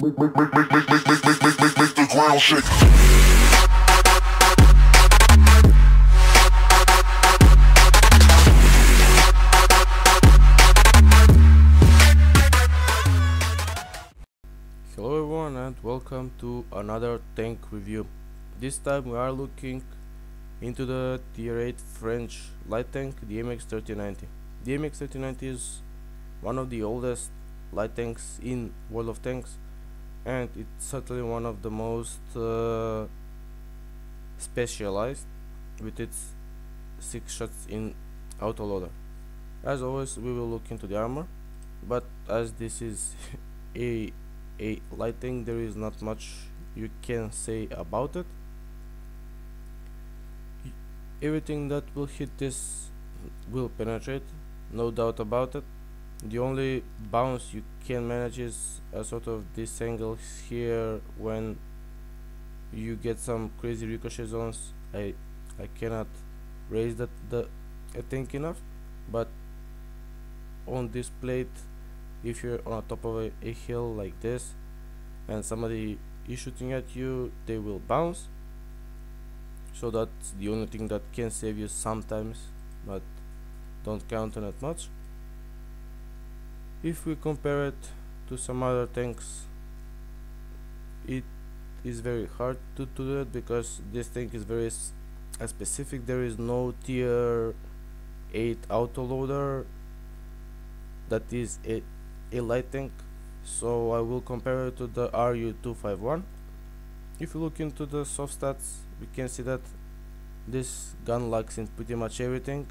Make the ground shake. Hello everyone and welcome to another tank review. This time we are looking into the tier 8 French light tank, the AMX 3090. The AMX 3090 is one of the oldest light tanks in World of Tanks, and it's certainly one of the most specialized with its 6 shots in autoloader. As always, we will look into the armor, but as this is a light tank, there is not much you can say about it. Everything that will hit this will penetrate, no doubt about it. The only bounce you can manage is a sort of this angle here when you get some crazy ricochet zones. I cannot raise the tank enough, but on this plate, if you're on top of a hill like this and somebody is shooting at you, they will bounce. So that's the only thing that can save you sometimes, but don't count on it much. If we compare it to some other tanks, it is very hard to do that because this tank is very specific. There is no tier 8 autoloader that is a light tank, so I will compare it to the RU251. If you look into the soft stats, we can see that this gun lacks in pretty much everything.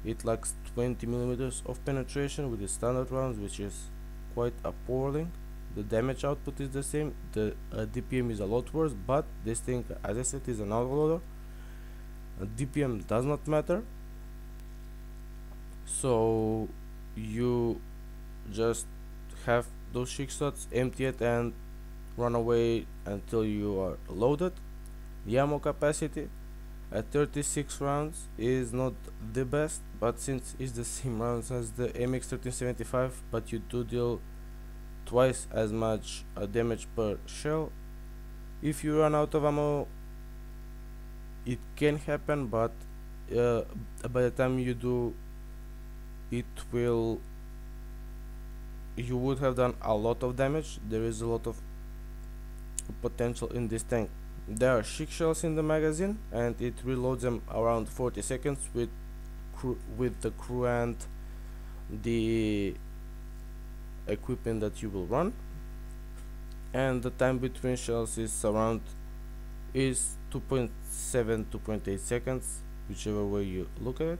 It lacks 20 millimeters of penetration with the standard rounds, which is quite appalling. The damage output is the same, the DPM is a lot worse, but this thing, as I said, is an autoloader. DPM does not matter, so you just have those 6 shots, empty it and run away until you are loaded. The ammo capacity at 36 rounds is not the best, but since it's the same rounds as the AMX 1375, but you do deal twice as much damage per shell. If you run out of ammo, it can happen, but by the time you do, you would have done a lot of damage. There is a lot of potential in this tank. There are 6 shells in the magazine and it reloads them around 40 seconds with the crew and the equipment that you will run, and the time between shells is 2.7 2.8 seconds, whichever way you look at it.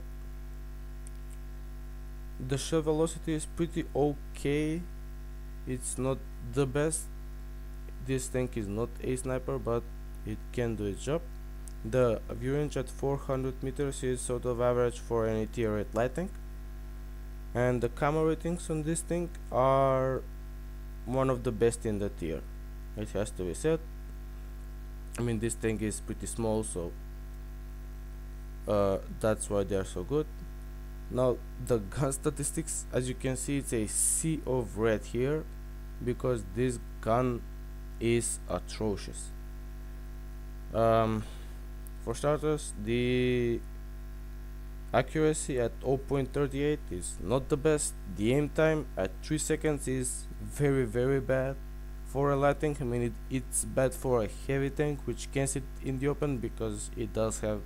The shell velocity is pretty okay. It's not the best. This tank is not a sniper, but it can do its job. The view range at 400 meters is sort of average for any tier 8 light tank, and the camo ratings on this thing are one of the best in the tier. It has to be said. I mean, this tank is pretty small, so that's why they are so good. Now the gun statistics, as you can see, it's a sea of red here because this gun is atrocious. For starters, the accuracy at 0.38 is not the best. The aim time at 3 seconds is very bad for a light tank. I mean, it's bad for a heavy tank which can sit in the open because it does have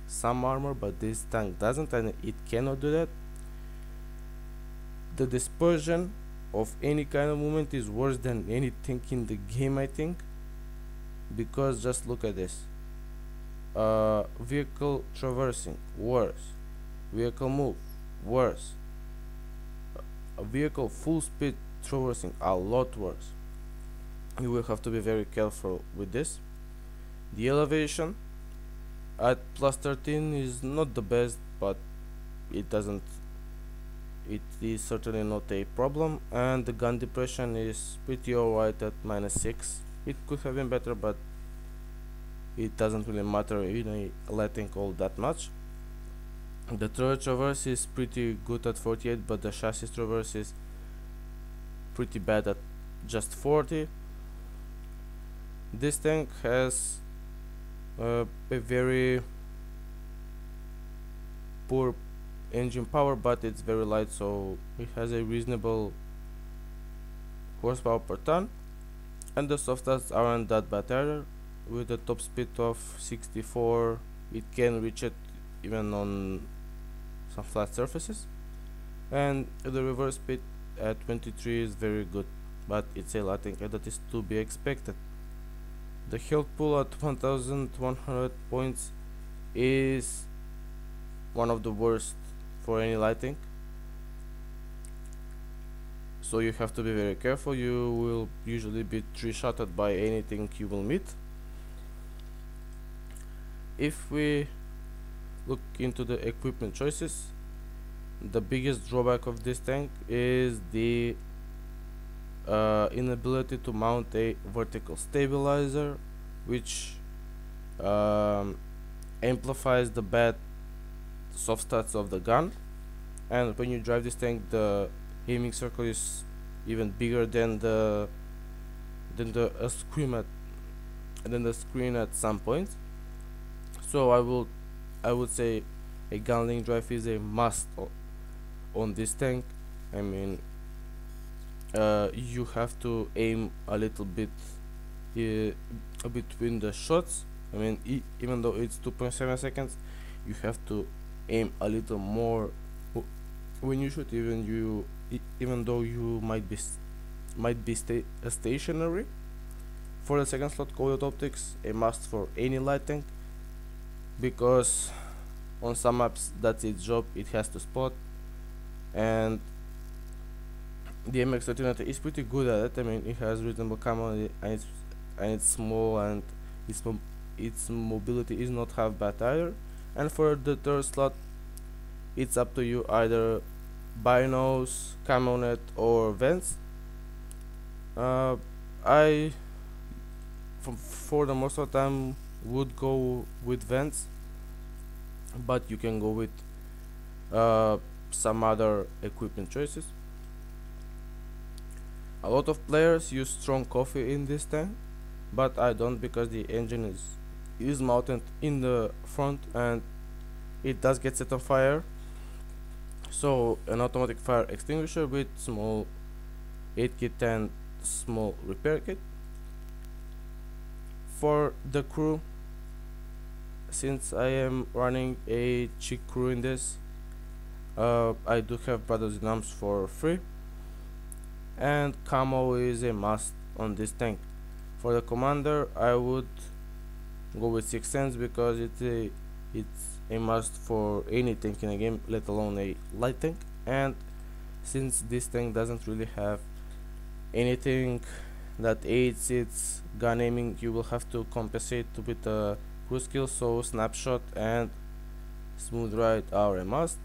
some armor, but this tank doesn't, and it cannot do that. The dispersion of any kind of movement is worse than any tank in the game, I think, because just look at this. Vehicle traversing, worse. Vehicle move, worse. A vehicle full speed traversing, a lot worse. You will have to be very careful with this. The elevation at +13 is not the best, but it is certainly not a problem, and the gun depression is pretty alright at -6. It could have been better, but it doesn't really matter in a light tank all that much. The turret traverse is pretty good at 48, but the chassis traverse is pretty bad at just 40. This tank has a very poor engine power, but it's very light, so it has a reasonable horsepower per ton, and the soft stats aren't that bad either. With a top speed of 64, it can reach it even on some flat surfaces, and the reverse speed at 23 is very good, but it's a lighting and that is to be expected. The health pool at 1100 points is one of the worst for any lighting, so you have to be very careful. You will usually be 3-shotted by anything you will meet. If we look into the equipment choices, the biggest drawback of this tank is the inability to mount a vertical stabilizer, which amplifies the bad soft stats of the gun. And when you drive this tank, the aiming circle is even bigger than the screen at some points. So I would say a gunling drive is a must on this tank. I mean, you have to aim a little bit between the shots. I mean, even though it's 2.7 seconds, you have to aim a little more when you shoot. Even though you might be stationary. For the second slot, coiled optics, a must for any light tank, because on some maps that's its job. It has to spot, and the AMX 1390 is pretty good at it. I mean, it has reasonable camo, and it's small, and its mobility is not half bad either. And for the third slot, it's up to you, either binos, camo net, or vents. I for the most of the time would go with vents, but you can go with some other equipment choices. A lot of players use strong coffee in this tank, but I don't, because the engine is mounted in the front and it does get set on fire. So an automatic fire extinguisher with small 8 kit and small repair kit. For the crew, since I am running a chick crew in this, I do have brothers in arms for free, and camo is a must on this tank. For the commander, I would go with 6 cents, because it's a must for any tank in a game, let alone a light tank. And since this tank doesn't really have anything that aids its gun aiming, you will have to compensate with the crew skill, so snapshot and smooth ride are a must.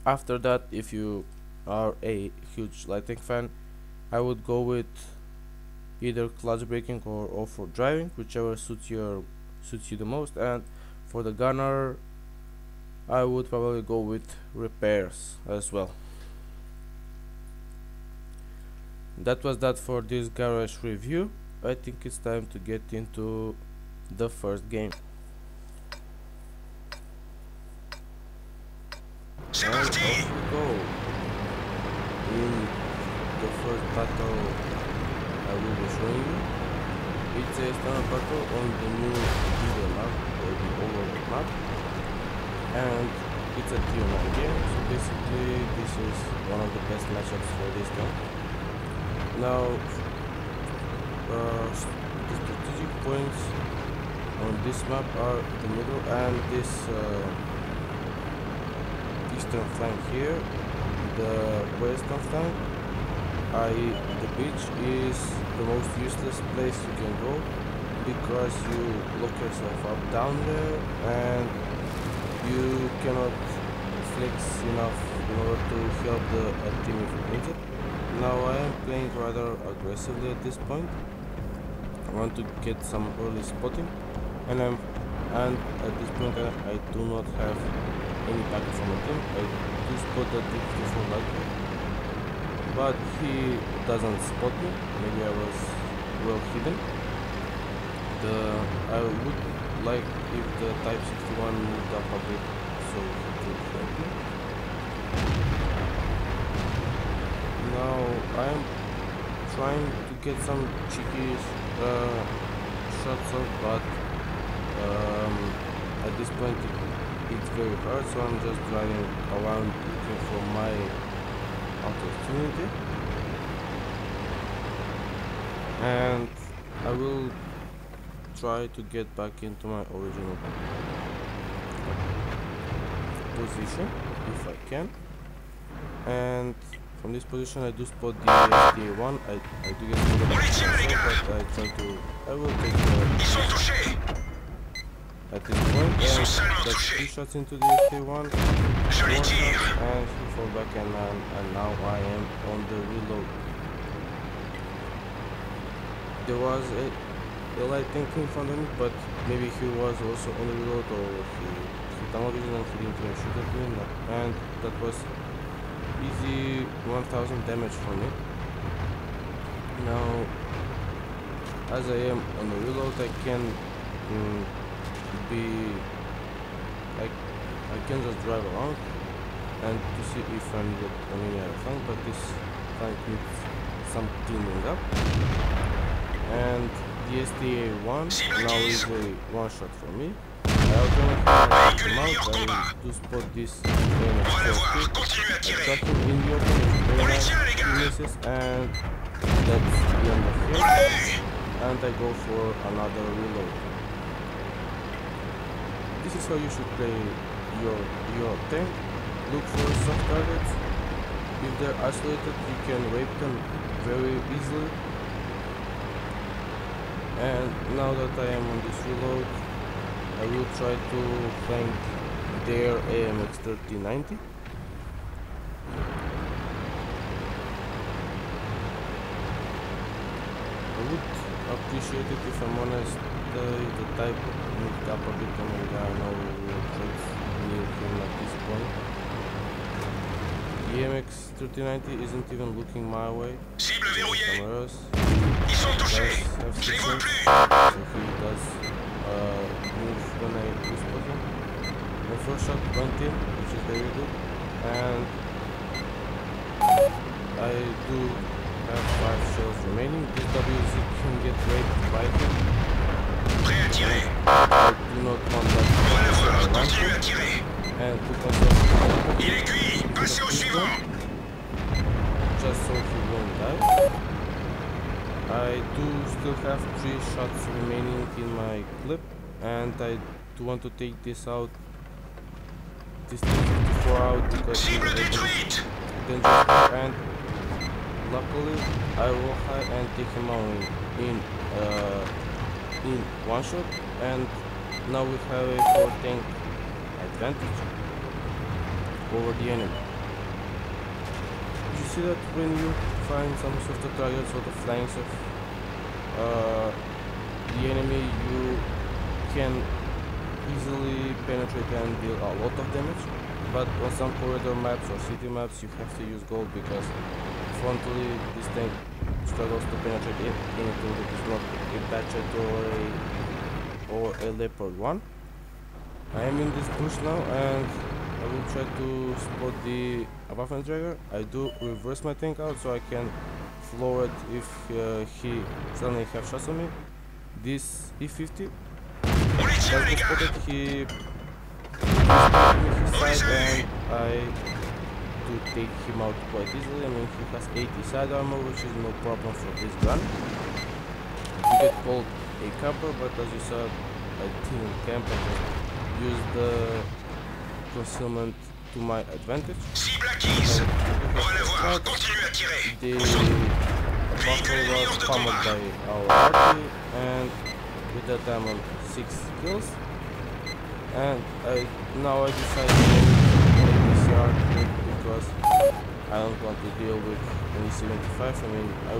After that, if you are a huge light tank fan, I would go with either clutch braking or off-road driving, whichever suits you the most. And for the gunner, I would probably go with repairs as well. That was that for this garage review. I think it's time to get into the first game. And off we go. In the first battle I will be showing you, it's a standard battle on the new video map, or the overworld map, and it's a tier 9 game, so basically this is one of the best matchups for this game. Now, the strategic points on this map are the middle and this eastern flank here, the western flank, i.e. the beach, is the most useless place you can go, because you lock yourself up down there and you cannot flex enough in order to help a team if it needs it. Now I am playing rather aggressively at this point. I want to get some early spotting, and at this point I do not have any backup from a team. I do spot that 54 lightning, but he doesn't spot me. Maybe I was well hidden. I would like if the Type 61 moved up a bit so he could help me. Now I am trying to get some cheeky shots off, but at this point it's very hard, so I'm just driving around looking for my opportunity, and I will try to get back into my original position if I can. And from this position I do spot the SDA-1. I do get spotted myself, but I will take the at this point, and that's 2 shots into the SDA-1, 4 shots, and he fall back, and now I am on the reload. There was a light tank in front of me, but maybe he was also on the reload, or he tunnel vision and he didn't even shoot at me, and that was easy 1000 damage for me. Now, as I am on the reload, I can I can just drive around and to see if I need any other tank, but this tank needs some cleaning up. And the STA-1 now is a one shot for me. I automatically him out. I do spot this AMX. I shot him in the open, it's very nice, he misses, and that's the end of him. And I go for another reload. This is how you should play your tank. Look for soft targets. If they're isolated, you can rape them very easily. And now that I am on this reload, I will try to flank their AMX 3090. I would appreciate it if I'm honest, the type moved up a bit, and I know we will try near him at this point. The AMX 3090 isn't even looking my way. Cible verrouillée. Cameras. Ils sont touchés. Je les vois plus. So he does move when I do spot him. My first shot went in, which is very good, and I do have 5 shells remaining. This WZ can get raped by him. Prêt à tirer. I do not want that On va le voir. to Continue à tirer. and put myself Il est cuit. Passez au suivant. just so he won't die. I do still have 3 shots remaining in my clip, and I do want to take this out, this T-54 out, because he's Cible a very détruite. dangerous guy, and luckily I will hide and take him out in one shot, and now we have a 4 tank advantage over the enemy. You see that when you find some sort of targets or the flanks of the enemy, you can easily penetrate and deal a lot of damage, but on some corridor maps or city maps you have to use gold, because frontally this tank struggles to penetrate anything that is not a Batchet or a Leopard 1. I am in this bush now, and I will try to spot the Waffenträger. I do reverse my tank out so I can floor it if he suddenly have shots on me. This E50 On les tient, has les been gars. spotted. He spotted me his side, and I do take him out quite easily. I mean, he has 80 side armor, which is no problem for this gun. You get called a camper, but as you saw, I didn't camp. I just used the concealment to my advantage. Cible acquise. On va le voir. Continue à tirer. The Au centre. buffalo Véhicule ennemi was hors de pummeled combat. by our arty, and with that I'm on 6 kills. And now I decided to play this arty because I don't want to deal with any 75. I mean, I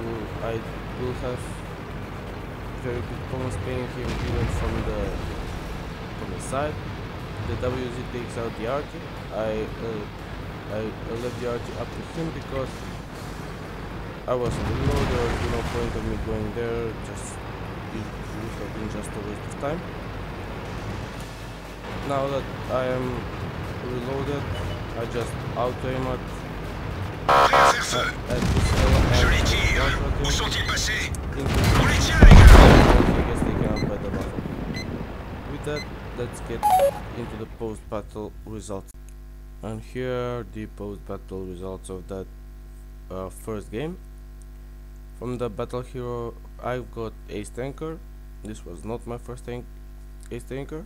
will have very big problems playing him even from the side. The WZ takes out the arty. I left the arty up to him because I was on the road, there was no point of me going there, just it would have been just a waste of time. Now that I am reloaded, I just auto-aim at this Je les tire. Où sont-ils passés? into On les tient, les gars. I guess they cannot by the battle. With that, let's get into the post-battle results. And here are the post-battle results of that first game. From the battle hero, I've got Ace Tanker. This was not my first Ace Tanker.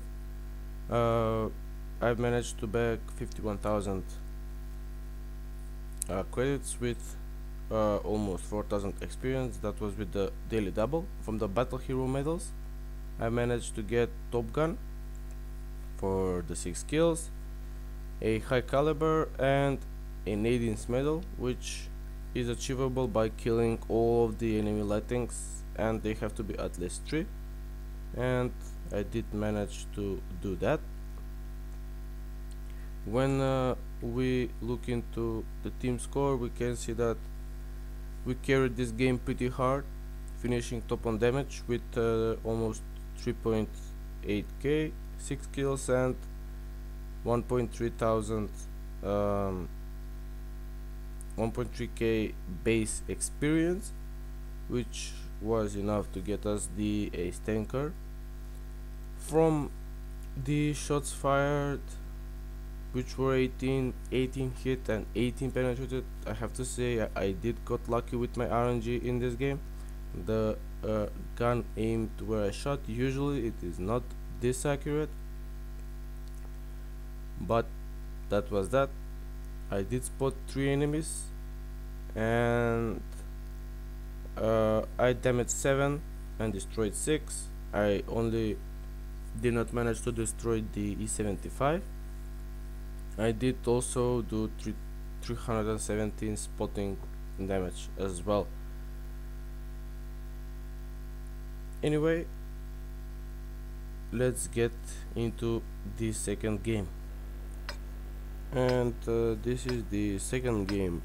I've managed to bag 51,000 credits with almost 4,000 experience. That was with the daily double. From the battle hero medals, I managed to get Top Gun for the 6 kills, a high caliber and an 18th medal, which is achievable by killing all of the enemy lightings, and they have to be at least 3, and I did manage to do that. When we look into the team score, we can see that we carried this game pretty hard, finishing top on damage with almost 3.8k, 6 kills and 1.3k base experience, which was enough to get us the Ace Tanker. From the shots fired, which were 18 hit and 18 penetrated, I have to say I did got lucky with my RNG in this game. The gun aimed where I shot. Usually it is not this accurate, but that was that. I did spot 3 enemies and I damaged 7 and destroyed 6. I only did not manage to destroy the E75. I did also do 317 spotting damage as well. Anyway, let's get into the second game. And this is the second game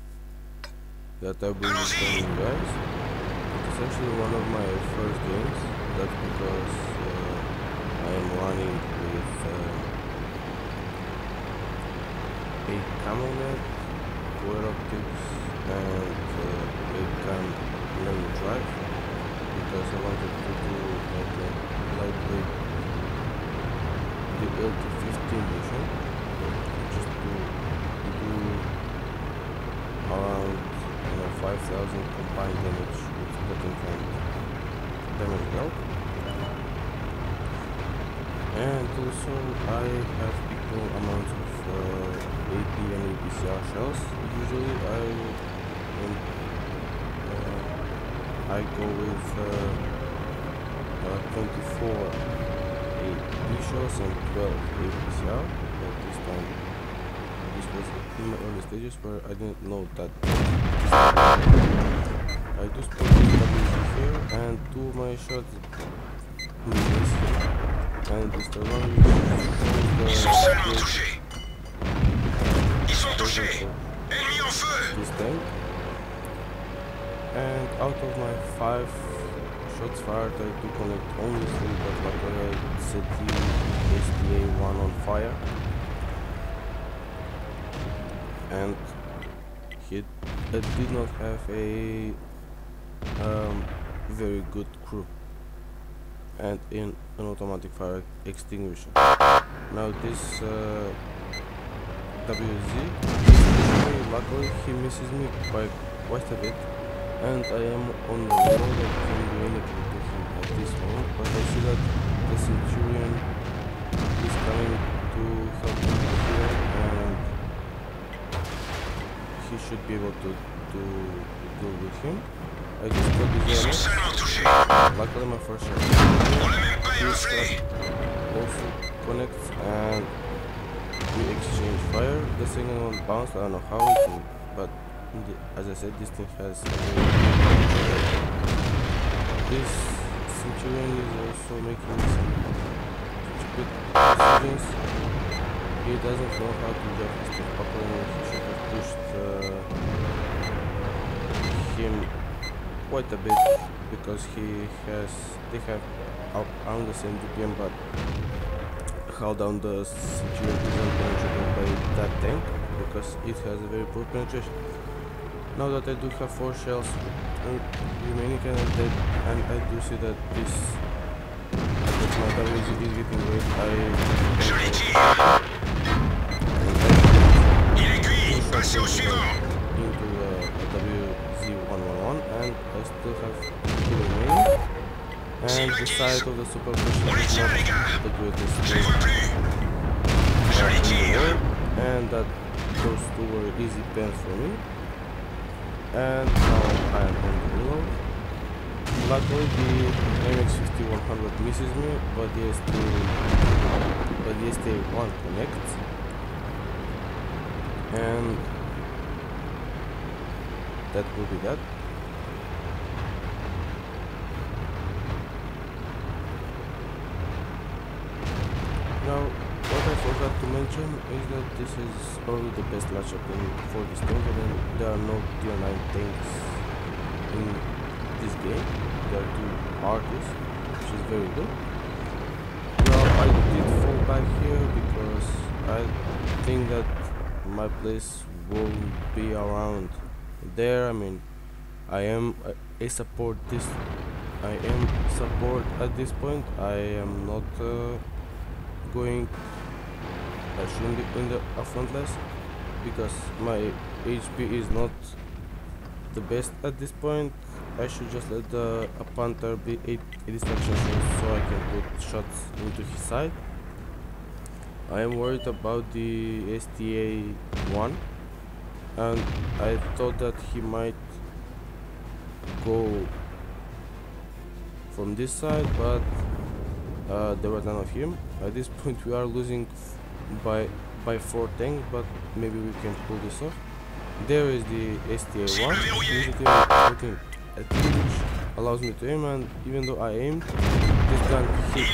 that I will be showing you guys. It's actually one of my first games. That's because I am running with a camel net, coil optics, and a gun learn drive, because I wanted to do like a lightweight the LT-15 mission, just to do around 5,000 combined damage with spotting and damage belt. And also I have equal amounts of AP and APCR shells. Usually I go with 24 AP shells and 12 APCR, but this time this was in my early stages where I didn't know that. I just put this WC here and 2 of my shots miss here, and this the one Ils sont seulement touchés. Ils sont touchés. Ennemi en feu. this tank. And out of my 5 shots fired, I do connect only 3, but luckily I set the STA-1 on fire and it did not have a very good crew and in an automatic fire extinguisher. Now this WZ, luckily he misses me by quite a bit, and I am on the road. I can't do anything to him at this moment, but I see that the Centurion is coming to help me here, and he should be able to deal with him. I just got Ils sont this seulement touchés. luckily my first shot On l'a même pas this éraflé. also connects and we exchange fire. The second one bounced, I don't know how it can, but as I said, this thing has this Centurion is also making some stupid decisions. He doesn't know how to get his stuff properly. He should have pushed him quite a bit because they have around the same DPM, but how down the security isn't penetrated by that tank because it has a very poor penetration. Now that I do have 4 shells remaining and I do see that this my damage is getting great, into the WZ111 and I still have 2 remaining. And the side of the super cushion is not the greatest in the world, and that those 2 were easy pens for me. And now I am on the reload. Luckily the AMX 5100 misses me, but the STA1 connects. And that will be that. Now, what I forgot to mention is that this is probably the best matchup for this tank, and there are no tier 9 tanks in this game. There are 2 artists, which is very good. Now, I did fall back here because I think that my place won't be around there. I mean, I am a support at this point. I am not I shouldn't be in the frontless because my HP is not the best at this point. I should just let a Panther be a distraction so I can put shots into his side. I am worried about the STA1 and I thought that he might go from this side, but there was none of him. At this point we are losing by 4 tanks, but maybe we can pull this off. There is the STA1 putting a thing which allows me to aim, and even though I aimed, this gun hit.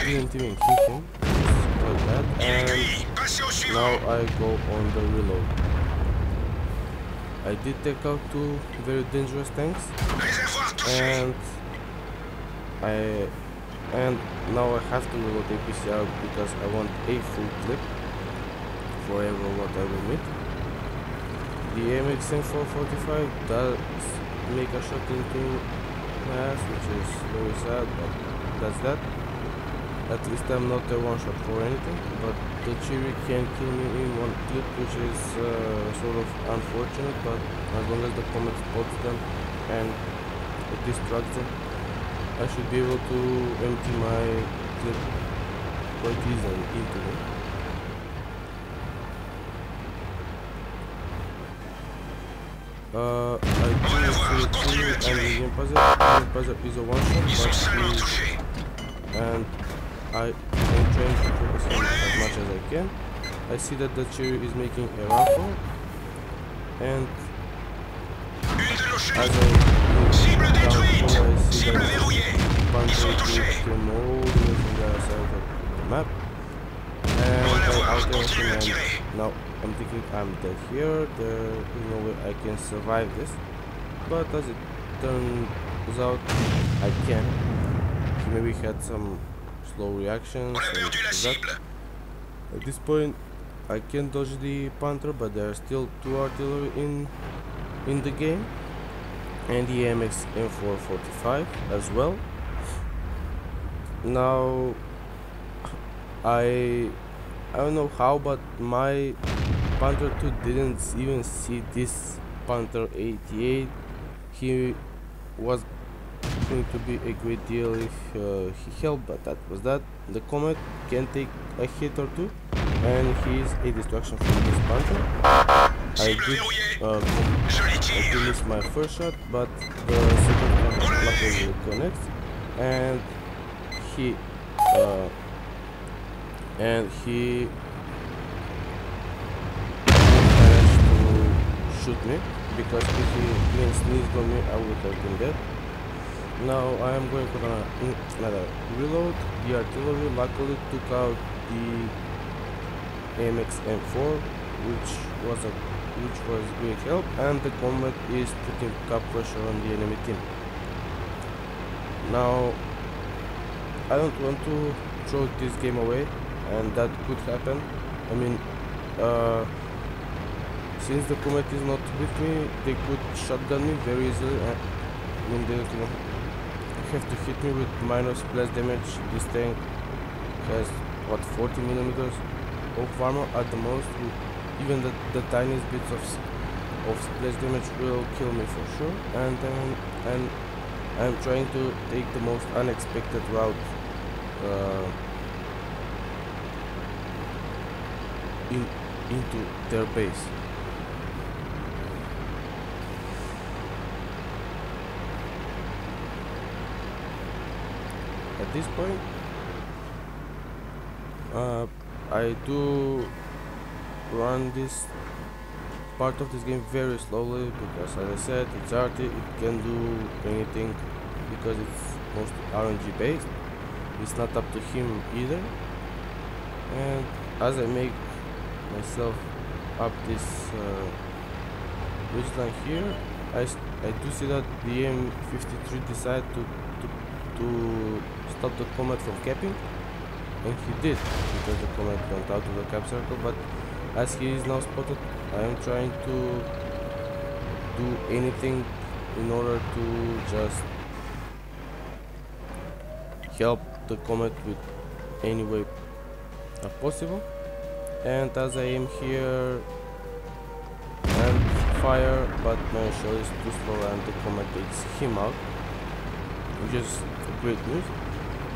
Didn't even hit him, like that, and now I go on the reload. I did take out 2 very dangerous tanks, and now I have to reload APCR because I want a full clip forever what I will meet. The AMX M445 does make a shot into my ass, which is very sad, but that's that. At least I'm not a one shot for anything, but the Cherry can kill me in 1 clip, which is sort of unfortunate, but as long as the Comet spots them and it distracts them, I should be able to empty my clip quite easily into them. I do see Cherry and the Untitled is a one shot, and I am trying to focus on as much as I can. I see that the Cherry is making a run for it, and as I look down below, I see that Panther came all the way from the other side of the map, and I out him, and now I'm thinking I'm dead here. There is no way I can survive this, but as it turns out, I can. He maybe had some slow reactions and that. At this point I can dodge the Panther, but there are still 2 artillery in the game, and the AMX M445 as well. Now I don't know how, but my Panther 2 didn't even see this Panther 88. He was going to be a great deal if he held, but that was that. The Comet can take a hit or 2, and he is a distraction from this Panther. I did miss my first shot, but the second one luckily connects, and he managed to shoot me, because if he didn't sneeze on me, I would have been dead. Now I am going for another reload. The artillery luckily took out the AMX M4, which which was great help, and the combat is putting cap pressure on the enemy team. Now, I don't want to throw this game away, and that could happen. I mean, since the comet is not with me, they could shotgun me very easily. I mean, they have to hit me with minus plus damage. This tank has what, 40 millimeters of armor at the most. Even the tiniest bits of splash damage will kill me for sure. And I'm trying to take the most unexpected route into their base. At this point, I do run this part of this game very slowly because, as I said, it's arty, it can do anything because it's mostly RNG based. It's not up to him either. And as I make myself up this ridgeline here, I do see that the M53 decided to stop the comet from capping, and he did, because the comet went out of the cap circle. But as he is now spotted, I am trying to do anything in order to just help the comet with any way possible. And as I aim here and fire, but my shell is too slow and the comet takes him out, which is great news,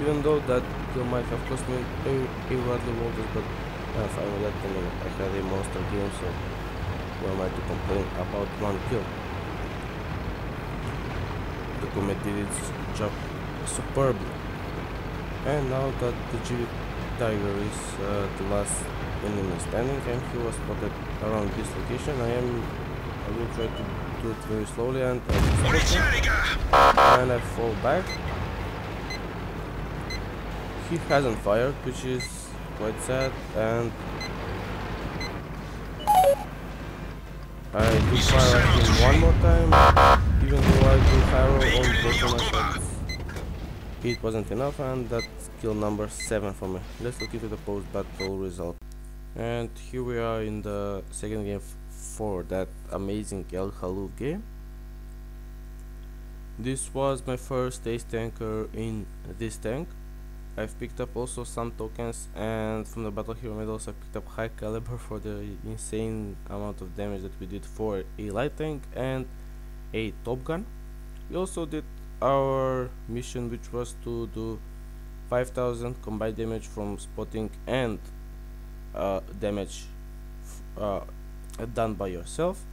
even though that kill might have cost me a Radley Walters, but I'm fine with that. I mean, I had a monster game, so who am I to complain about one kill? The comet did its job superbly. And now that the GV Tiger is the last enemy standing, and he was spotted around this location, I will try to do it very slowly, and I fall back. He hasn't fired, which is quite sad, and I do fire at him one more time, even though I do fire on both of my shots. It wasn't enough, and that's kill number 7 for me. Let's look into the post-battle result. And here we are in the second game for that amazing El Haluf game. This was my first ace tanker in this tank. I've picked up also some tokens, and from the Battle Hero medals I picked up high caliber for the insane amount of damage that we did for a light tank and a top gun. We also did our mission, which was to do 5000 combined damage from spotting and damage done by yourself.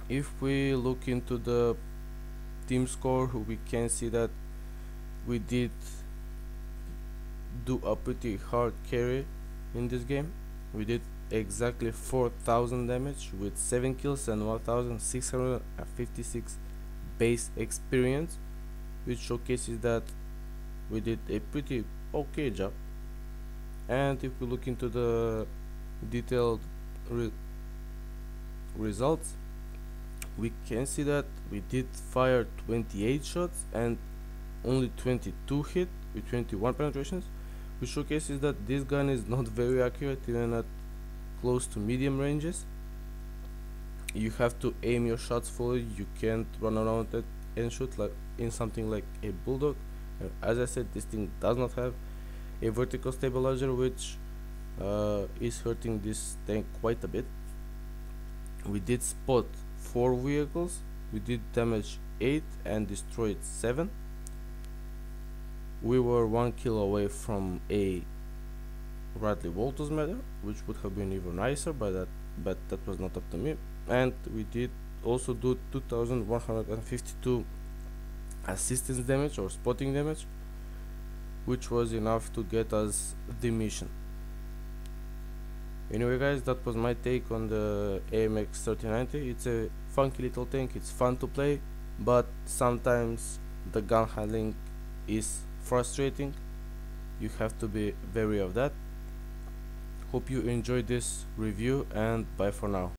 If we look into the team score, we can see that we did do a pretty hard carry in this game. We did exactly 4000 damage with 7 kills and 1656 base experience, which showcases that we did a pretty okay job. And if we look into the detailed results, we can see that we did fire 28 shots and only 22 hit with 21 penetrations, which showcases that this gun is not very accurate even at close to medium ranges. You have to aim your shots fully. You can't run around it and shoot like in something like a bulldog. As I said, this thing does not have a vertical stabilizer, which is hurting this tank quite a bit. We did spot 4 vehicles, we did damage 8 and destroyed 7. We were 1 kill away from a Radley Walters medal, which would have been even nicer, but that was not up to me. And we did also do 2152 assistance damage or spotting damage, which was enough to get us the mission. Anyway guys, that was my take on the AMX 3090. It's a funky little tank, it's fun to play, but sometimes the gun handling is frustrating. You have to be wary of that. Hope you enjoyed this review, and bye for now.